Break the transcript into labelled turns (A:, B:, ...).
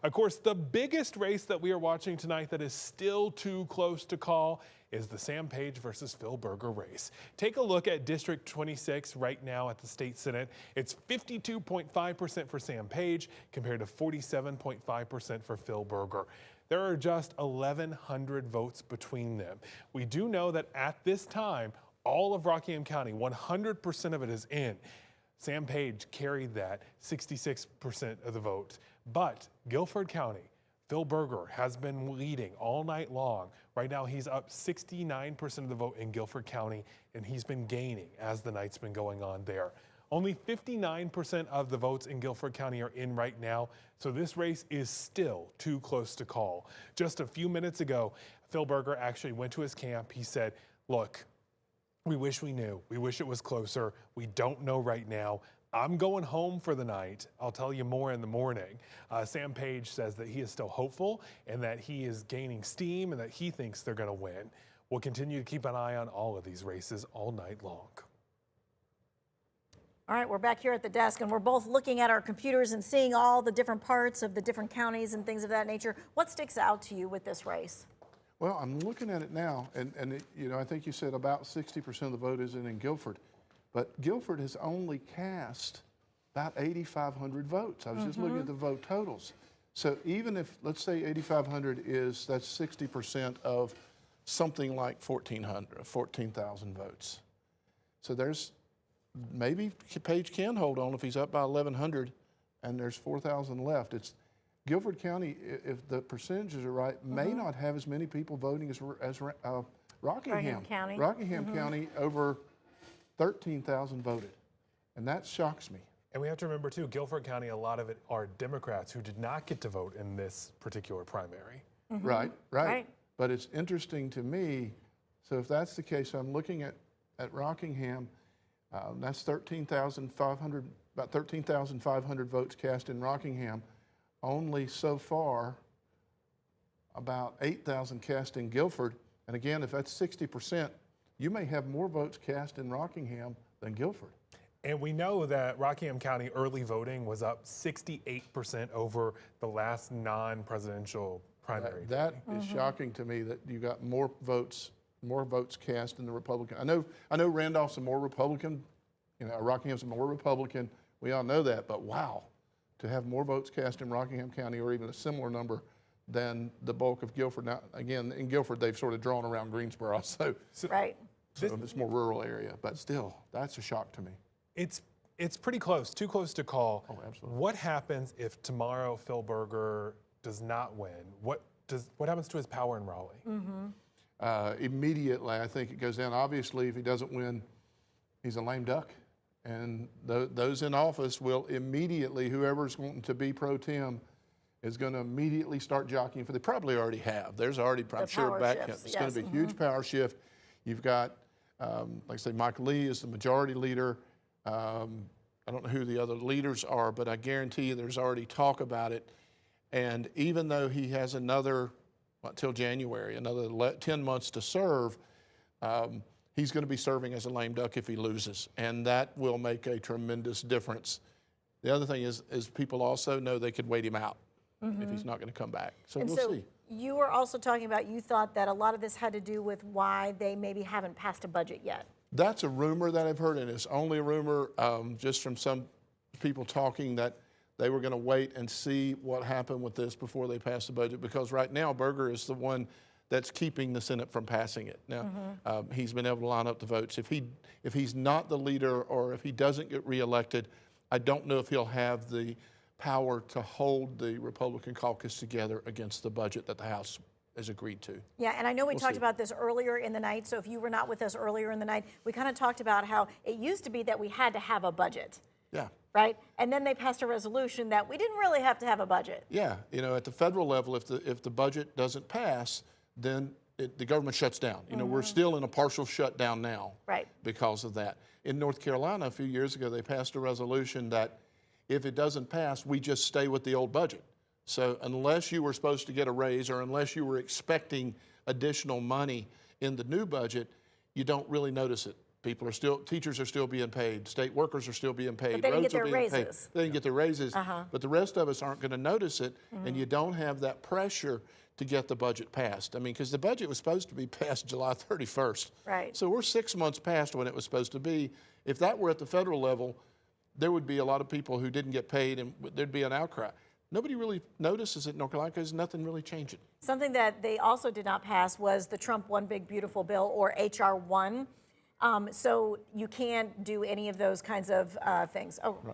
A: Of course, the biggest race that we are watching tonight that is still too close to call is the Sam Page versus Phil Berger race. Take a look at District 26 right now at the State Senate. It's 52.5% for Sam Page compared to 47.5% for Phil Berger. There are just 1,100 votes between them. We do know that at this time, all of Rockingham County, 100% of it is in. Sam Page carried that 66% of the vote. But Guilford County, Phil Berger has been leading all night long. Right now he's up 69% of the vote in Guilford County, and he's been gaining as the night's been going on there. Only 59% of the votes in Guilford County are in right now, so this race is still too close to call. Just a few minutes ago, Phil Berger actually went to his camp. He said, look, we wish we knew. We wish it was closer. We don't know right now. I'm going home for the night. I'll tell you more in the morning. Sam Page says that he is still hopeful and that he is gaining steam and that he thinks they're going to win. We'll continue to keep an eye on all of these races all night long.
B: All right, we're back here at the desk and we're both looking at our computers and seeing all the different parts of the different counties and things of that nature. What sticks out to you with this race?
C: Well, I'm looking at it now, and you know, I think you said about 60% of the vote is in Guilford, but Guilford has only cast about 8,500 votes. I was just looking at the vote totals. So even if, let's say 8,500 is, that's 60% of something like 14,000 votes. So there's, maybe Page can hold on if he's up by 1,100 and there's 4,000 left. It's Guilford County, if the percentages are right, may not have as many people voting as Rockingham
B: County.
C: Rockingham County, over 13,000 voted, and that shocks me.
A: And we have to remember too, Guilford County, a lot of it are Democrats who did not get to vote in this particular primary.
C: Right. But it's interesting to me, so if that's the case, I'm looking at Rockingham, that's 13,500, about 13,500 votes cast in Rockingham. Only so far about 8,000 cast in Guilford. And again, if that's 60%, you may have more votes cast in Rockingham than Guilford.
A: And we know that Rockingham County early voting was up 68% over the last non-presidential primary.
C: That is shocking to me that you got more votes cast in the Republican. I know Randolph's a more Republican, you know, Rockingham's a more Republican. We all know that, but wow. To have more votes cast in Rockingham County, or even a similar number, than the bulk of Guilford. Now, again, in Guilford, they've sort of drawn around Greensboro, so
B: Right.
C: So it's more rural area, but still, that's a shock to me.
A: It's pretty close, too close to call.
C: Oh, absolutely.
A: What happens if tomorrow Phil Berger does not win? What happens to his power in Raleigh?
C: Immediately, I think it goes down. Obviously, if he doesn't win, he's a lame duck. And those in office will immediately, whoever's going to be pro tem, is going to immediately start jockeying for. They probably already have. There's already, I'm sure, it's going to be a huge power shift. You've got, like I say, Mike Lee is the majority leader. I don't know who the other leaders are, but I guarantee you there's already talk about it. And even though he has another, till January, another 10 months to serve, he's going to be serving as a lame duck if he loses, and that will make a tremendous difference. The other thing is people also know they could wait him out if he's not going to come back. So we'll see.
B: You were also talking about, you thought that a lot of this had to do with why they maybe haven't passed a budget yet.
C: That's a rumor that I've heard, and it's only a rumor just from some people talking that they were going to wait and see what happened with this before they pass the budget, because right now Berger is the one that's keeping the Senate from passing it. Now, he's been able to line up the votes. If he's not the leader, or if he doesn't get reelected, I don't know if he'll have the power to hold the Republican caucus together against the budget that the House has agreed to.
B: Yeah, and I know we talked about this earlier in the night, so if you were not with us earlier in the night, we kind of talked about how it used to be that we had to have a budget.
C: Yeah.
B: Right? And then they passed a resolution that we didn't really have to have a budget.
C: Yeah, you know, at the federal level, if the budget doesn't pass, then the government shuts down. You know, we're still in a partial shutdown now because of that. In North Carolina, a few years ago, they passed a resolution that if it doesn't pass, we just stay with the old budget. So unless you were supposed to get a raise, or unless you were expecting additional money in the new budget, you don't really notice it. teachers are still being paid, state workers are still being paid,
B: they didn't
C: roads
B: get
C: are
B: their
C: being paid.
B: raises.
C: They didn't get their raises, but the rest of us aren't going to notice it, and you don't have that pressure to get the budget passed. I mean, because the budget was supposed to be passed July 31st.
B: Right.
C: So we're 6 months past when it was supposed to be. If that were at the federal level, there would be a lot of people who didn't get paid, and there'd be an outcry. Nobody really notices it in North Carolina because nothing really changing. Something
B: that they also did not pass was the Trump One Big Beautiful Bill, or H.R. 1. So you can't do any of those kinds of things. Oh,
C: Right.